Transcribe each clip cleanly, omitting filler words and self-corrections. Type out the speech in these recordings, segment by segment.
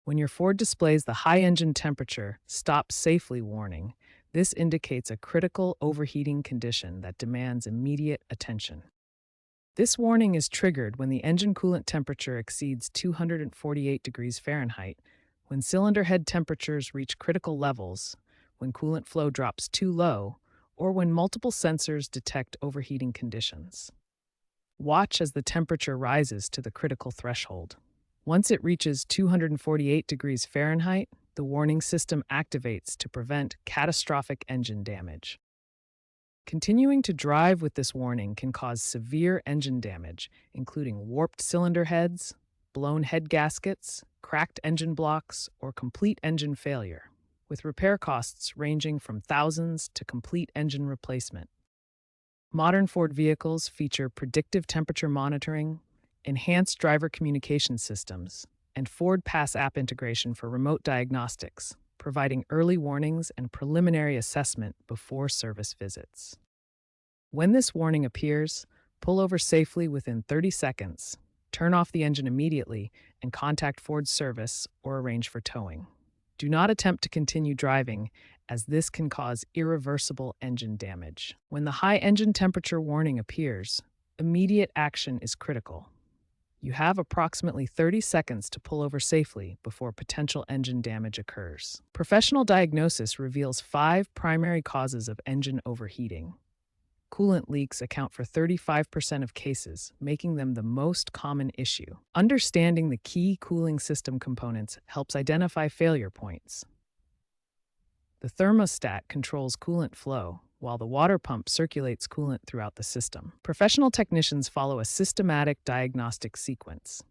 When your Ford displays the high engine temperature, stop safely warning, this indicates a critical overheating condition that demands immediate attention. This warning is triggered when the engine coolant temperature exceeds 248 degrees Fahrenheit, when cylinder head temperatures reach critical levels, when coolant flow drops too low, or when multiple sensors detect overheating conditions. Watch as the temperature rises to the critical threshold. Once it reaches 248 degrees Fahrenheit, the warning system activates to prevent catastrophic engine damage. Continuing to drive with this warning can cause severe engine damage, including warped cylinder heads, blown head gaskets, cracked engine blocks, or complete engine failure, with repair costs ranging from thousands to complete engine replacement. Modern Ford vehicles feature predictive temperature monitoring, enhanced driver communication systems, and Ford Pass app integration for remote diagnostics, providing early warnings and preliminary assessment before service visits. When this warning appears, pull over safely within 30 seconds, turn off the engine immediately, and contact Ford service or arrange for towing. Do not attempt to continue driving, as this can cause irreversible engine damage. When the high engine temperature warning appears, immediate action is critical. You have approximately 30 seconds to pull over safely before potential engine damage occurs. Professional diagnosis reveals 5 primary causes of engine overheating. Coolant leaks account for 35% of cases, making them the most common issue. Understanding the key cooling system components helps identify failure points. The thermostat controls coolant flow, while the water pump circulates coolant throughout the system. Professional technicians follow a systematic diagnostic sequence.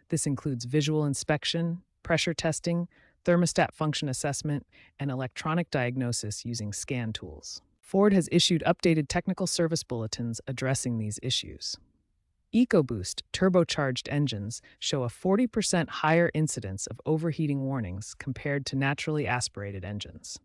This includes visual inspection, pressure testing, thermostat function assessment, and electronic diagnosis using scan tools. Ford has issued updated technical service bulletins addressing these issues. EcoBoost turbocharged engines show a 40% higher incidence of overheating warnings compared to naturally aspirated engines.